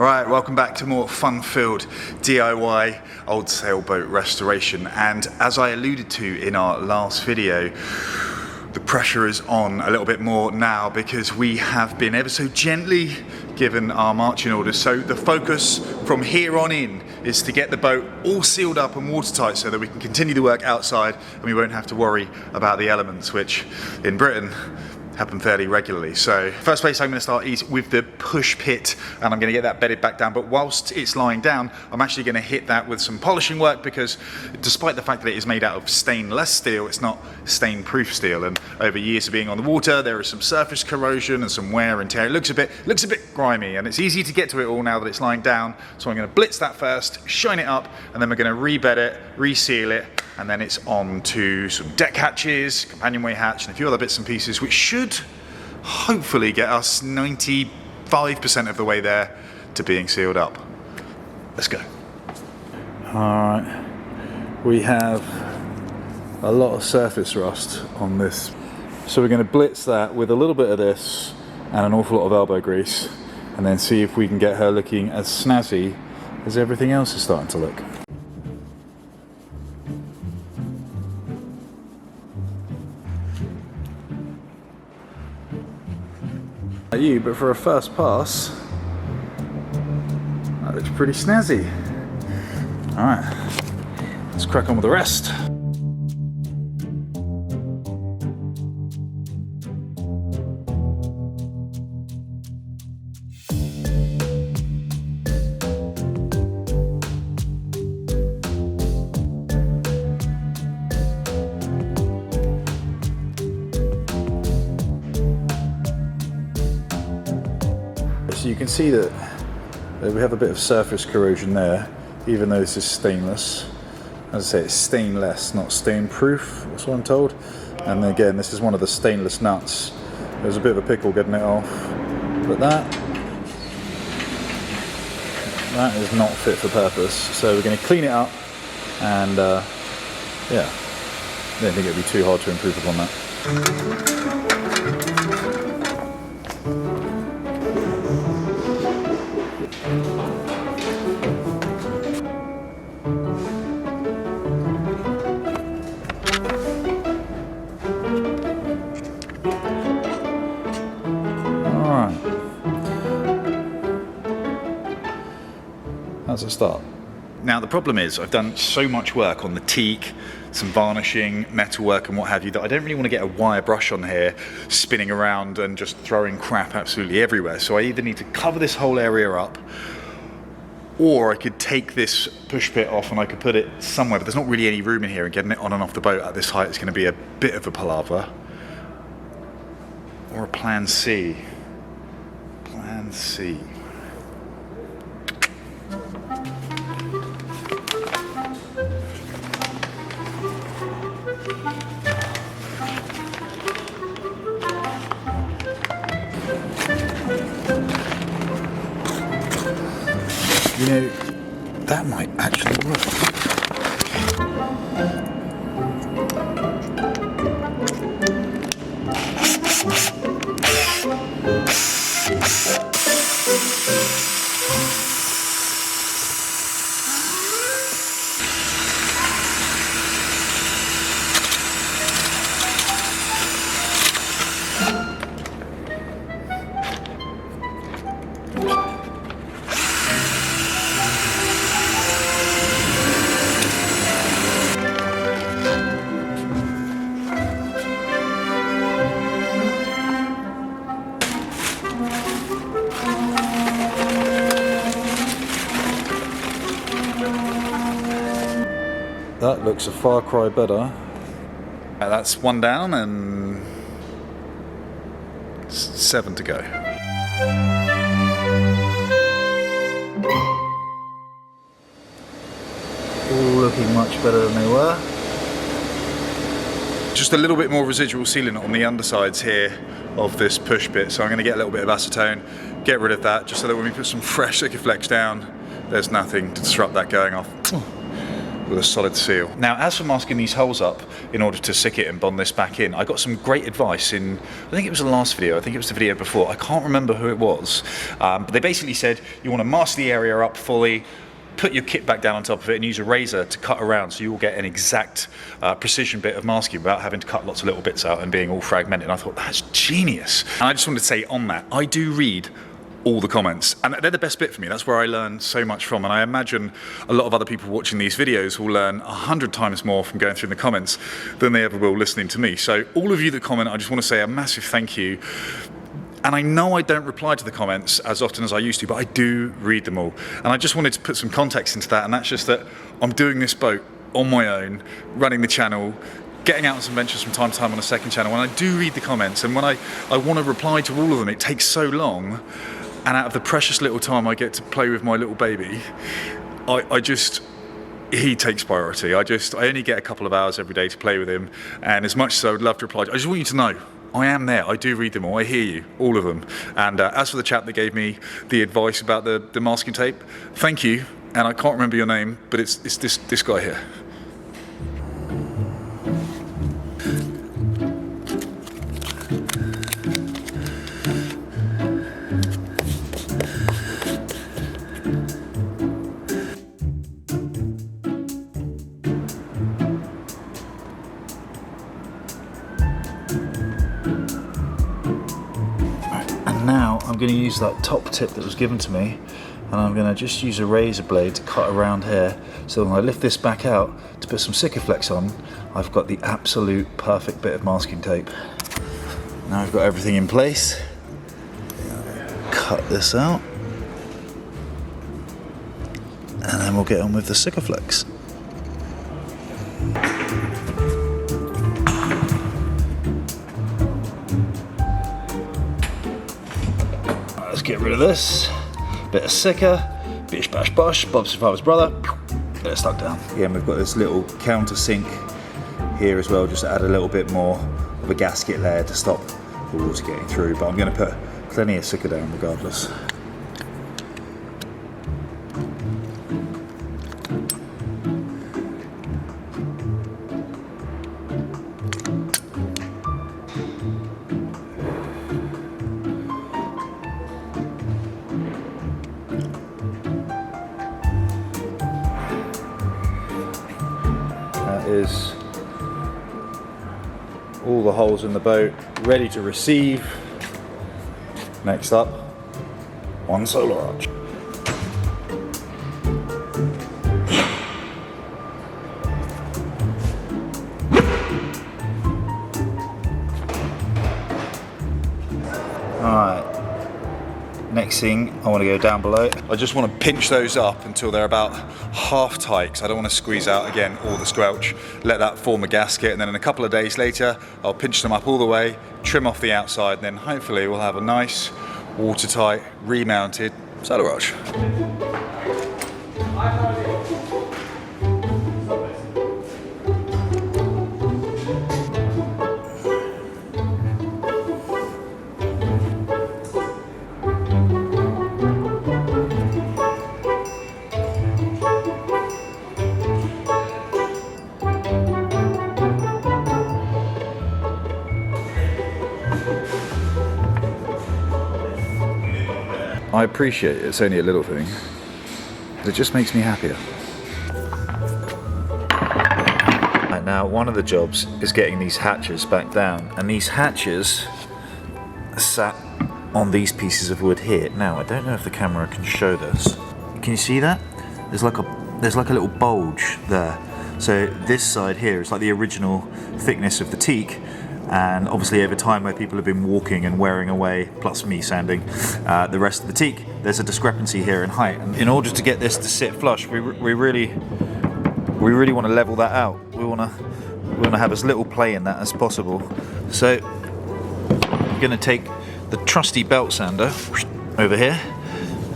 Alright, welcome back to more fun-filled DIY old sailboat restoration. And as I alluded to in our last video, the pressure is on a little bit more now because we have been ever so gently given our marching orders. So the focus from here on in is to get the boat all sealed up and watertight so that we can continue the work outside and we won't have to worry about the elements, which in Britain happen fairly regularly. So first place I'm going to start is with the push pit, and I'm going to get that bedded back down, but whilst it's lying down I'm actually going to hit that with some polishing work, because despite the fact that it is made out of stainless steel, it's not stain proof steel, and over years of being on the water there is some surface corrosion and some wear and tear. It looks a bit grimy, and it's easy to get to it all now that it's lying down. So I'm going to blitz that first, shine it up, and then we're going to rebed it, reseal it, and then it's on to some deck hatches, companionway hatch, and a few other bits and pieces, which should hopefully get us 95% of the way there to being sealed up. Let's go. Alright, we have a lot of surface rust on this, so we're going to blitz that with a little bit of this and an awful lot of elbow grease, and then see if we can get her looking as snazzy as everything else is starting to look. But for a first pass, that looks pretty snazzy. Alright, let's crack on with the rest. So you can see that we have a bit of surface corrosion there, even though this is stainless. As I say, it's stainless, not stain proof, that's what I'm told. And again, this is one of the stainless nuts. There's a bit of a pickle getting it off, but that is not fit for purpose. So we're going to clean it up, and yeah, I don't think it'd be too hard to improve upon that. How's it start? Now the problem is I've done so much work on the teak, some varnishing, metalwork and what have you, that I don't really want to get a wire brush on here spinning around and just throwing crap absolutely everywhere. So I either need to cover this whole area up, or I could take this push pit off and I could put it somewhere, but there's not really any room in here, and getting it on and off the boat at this height is going to be a bit of a palaver. Or a plan C. Plan C. You know, that might actually work. That looks a far cry better. That's one down and 7 to go. All looking much better than they were. Just a little bit more residual sealant on the undersides here of this push bit, so I'm going to get a little bit of acetone, get rid of that, just so that when we put some fresh Sikaflex down, there's nothing to disrupt that going off. with a solid seal. Now, as for masking these holes up in order to sick it and bond this back in, I got some great advice in, I think it was the last video, I think it was the video before, I can't remember who it was, but they basically said you want to mask the area up fully, put your kit back down on top of it and use a razor to cut around so you will get an exact precision bit of masking without having to cut lots of little bits out and being all fragmented. And I thought, that's genius. And I just wanted to say on that, I do read all the comments, and they're the best bit for me. That's where I learn so much from, and I imagine a lot of other people watching these videos will learn 100 times more from going through the comments than they ever will listening to me. So all of you that comment, I just want to say a massive thank you. And I know I don't reply to the comments as often as I used to, but I do read them all. And I just wanted to put some context into that, and that's just that I'm doing this boat on my own, running the channel, getting out on some ventures from time to time on a second channel, and I do read the comments, and when I want to reply to all of them, it takes so long. And out of the precious little time I get to play with my little baby, he takes priority. I only get a couple of hours every day to play with him, and as much as I would love to reply, I just want you to know, I am there. I do read them all. I hear you, all of them. And as for the chap that gave me the advice about the masking tape, thank you. And I can't remember your name, but it's this guy here. Now I'm going to use that top tip that was given to me, and I'm going to just use a razor blade to cut around here, so when I lift this back out to put some Sikaflex on, I've got the absolute perfect bit of masking tape. Now I've got everything in place, cut this out, and then we'll get on with the Sikaflex. Let's get rid of this. Bit of Sika, bish bash bosh, Bob's your father's brother. Get it stuck down. Again, we've got this little countersink here as well, just to add a little bit more of a gasket layer to stop the water getting through. But I'm going to put plenty of Sika down regardless. Is all the holes in the boat ready to receive. Next up, one solar arch. Alright, next thing I want to go down below. I just want to pinch those up until they're about half tight, because I don't want to squeeze out again all the squelch. Let that form a gasket, and then in a couple of days later I'll pinch them up all the way, trim off the outside, and then hopefully we'll have a nice watertight remounted solar arch. I appreciate it's only a little thing, but it just makes me happier. Right, now, one of the jobs is getting these hatches back down, and these hatches sat on these pieces of wood here. Now, I don't know if the camera can show this. Can you see that? There's like a little bulge there. So this side here is like the original thickness of the teak. And obviously over time, where people have been walking and wearing away, plus me sanding the rest of the teak, there's a discrepancy here in height. And in order to get this to sit flush, we really want to level that out. We want to have as little play in that as possible. So I'm going to take the trusty belt sander over here,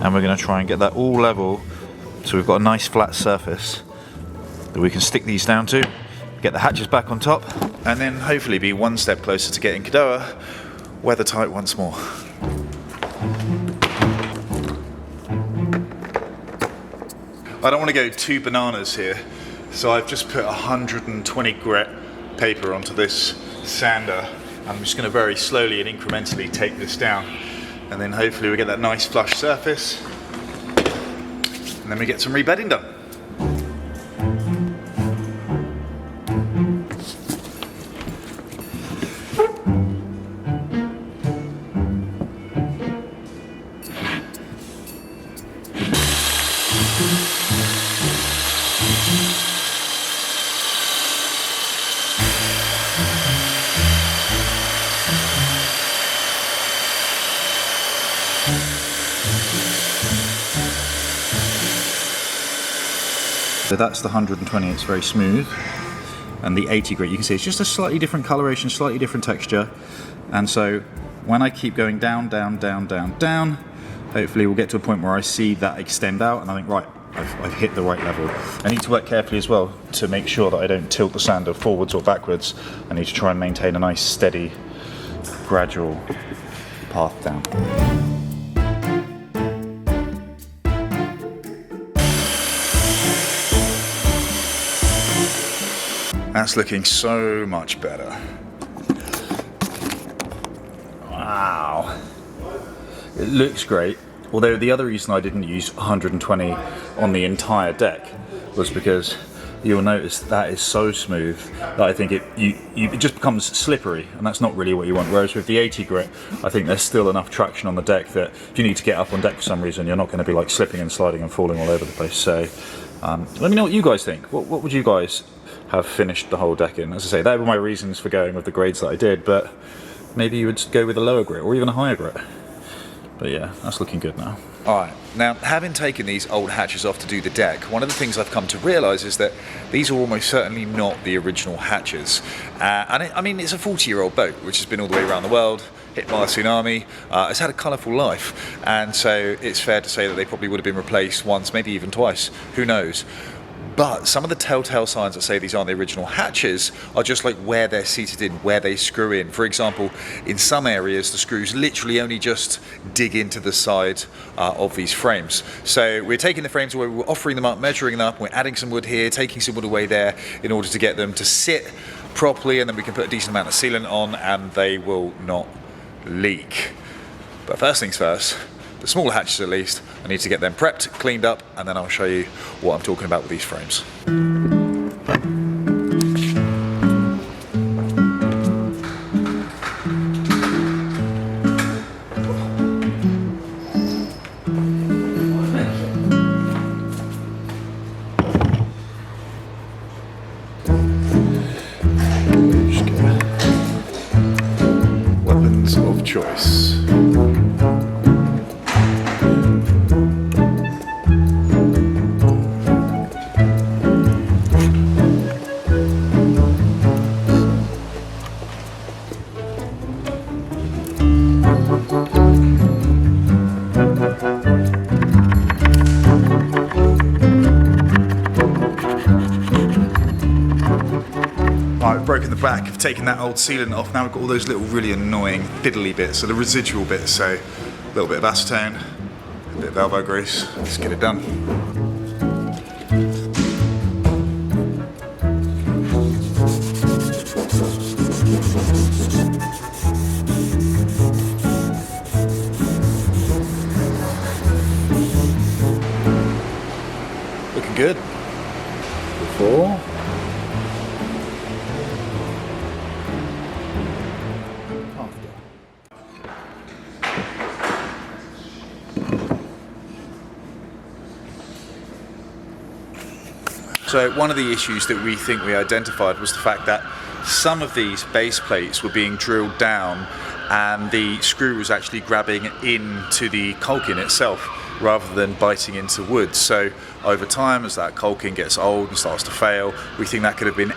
and we're going to try and get that all level, so we've got a nice flat surface that we can stick these down to. Get the hatches back on top, and then hopefully be one step closer to getting Cadoha weather tight once more. I don't want to go too bananas here, So I've just put 120 grit paper onto this sander. I'm just going to very slowly and incrementally take this down, and then hopefully we get that nice flush surface, and then we get some rebedding done. So that's the 120, it's very smooth. And the 80 grit, you can see it's just a slightly different coloration, slightly different texture. And so when I keep going down, down, down, down, down, hopefully we'll get to a point where I see that extend out and I think, right, I've hit the right level. I need to work carefully as well to make sure that I don't tilt the sander forwards or backwards. I need to try and maintain a nice, steady, gradual path down. That's looking so much better. Wow. It looks great. Although the other reason I didn't use 120 on the entire deck was because you'll notice that is so smooth that I think it just becomes slippery, and that's not really what you want. Whereas with the 80 grit, I think there's still enough traction on the deck that if you need to get up on deck for some reason, you're not going to be like slipping and sliding and falling all over the place. So let me know what you guys think. What would you guys have finished the whole deck in? As I say, they were my reasons for going with the grades that I did, but maybe you would go with a lower grit or even a higher grit. But yeah, that's looking good now. Alright, now having taken these old hatches off to do the deck, one of the things I've come to realise is that these are almost certainly not the original hatches. I mean, it's a 40-year-old boat which has been all the way around the world, hit by a tsunami, it's had a colourful life, and so it's fair to say that they probably would have been replaced once, maybe even twice, who knows. But some of the telltale signs that say these aren't the original hatches are just like where they're seated in, where they screw in. For example, in some areas the screws literally only just dig into the side of these frames. So we're taking the frames away, we're offering them up, measuring them up, we're adding some wood here, taking some wood away there in order to get them to sit properly, and then we can put a decent amount of sealant on and they will not leak. But first things first, the smaller hatches at least, I need to get them prepped, cleaned up, and then I'll show you what I'm talking about with these frames. Weapons of choice. I've broken the back, I've taken that old sealant off, now we've got all those little really annoying fiddly bits, so the residual bits, so a little bit of acetone, a bit of elbow grease, let's get it done. Looking good. Before. So one of the issues that we think we identified was the fact that some of these base plates were being drilled down and the screw was actually grabbing into the caulking itself rather than biting into wood. So over time, as that caulking gets old and starts to fail, we think that could have been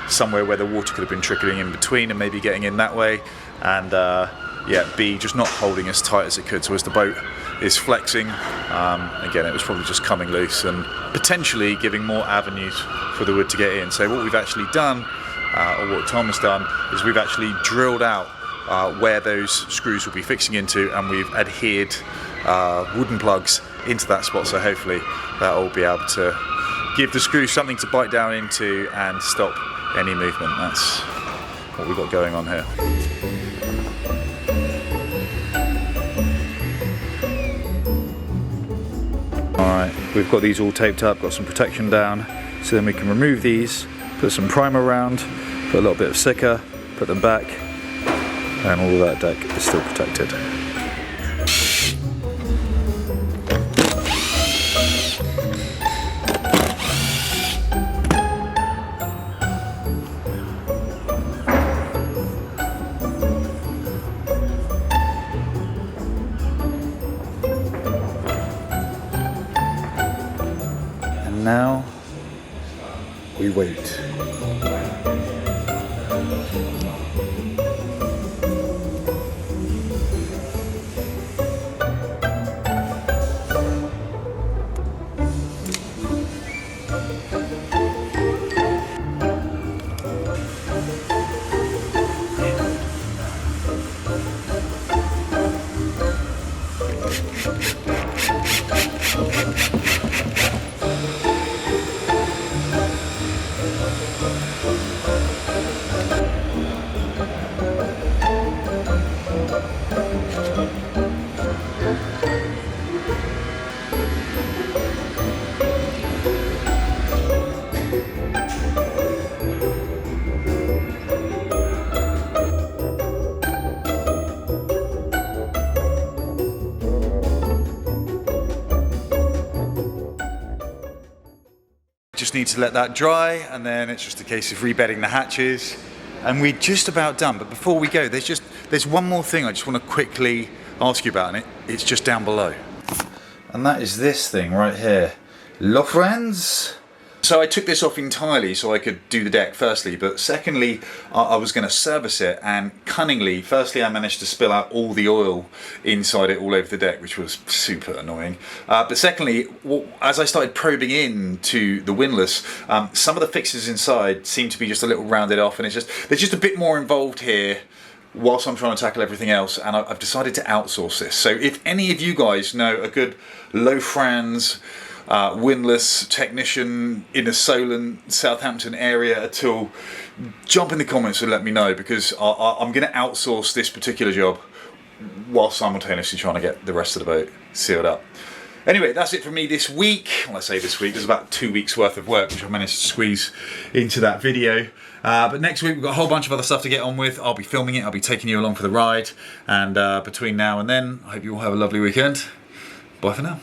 somewhere where the water could have been trickling in between and maybe getting in that way, and yeah, B, just not holding as tight as it could. So as the boat is flexing, again, it was probably just coming loose and potentially giving more avenues for the wood to get in. So what we've actually done, or what Tom has done, is we've actually drilled out where those screws will be fixing into, and we've adhered wooden plugs into that spot, so hopefully that will be able to give the screw something to bite down into and stop any movement. That's what we've got going on here. Alright, we've got these all taped up, got some protection down, so then we can remove these, put some primer around, put a little bit of Sika, put them back, and all of that deck is still protected. Now we wait. Just need to let that dry, and then it's just a case of rebedding the hatches, and we're just about done. But before we go, there's one more thing I just want to quickly ask you about, and it's just down below. And that is this thing right here. Hello friends! So I took this off entirely so I could do the deck firstly, but secondly I was going to service it, and cunningly, firstly I managed to spill out all the oil inside it all over the deck, which was super annoying. But secondly, as I started probing into the windlass, some of the fixes inside seem to be just a little rounded off, and there's just a bit more involved here whilst I'm trying to tackle everything else, and I've decided to outsource this. So if any of you guys know a good low franz windlass technician in the Solent, Southampton area at all, jump in the comments and let me know, because I'm going to outsource this particular job while simultaneously trying to get the rest of the boat sealed up. Anyway, that's it from me this week. Well, I say this week, there's about 2 weeks worth of work which I managed to squeeze into that video. But next week we've got a whole bunch of other stuff to get on with. I'll be filming it, I'll be taking you along for the ride, and between now and then I hope you all have a lovely weekend. Bye for now.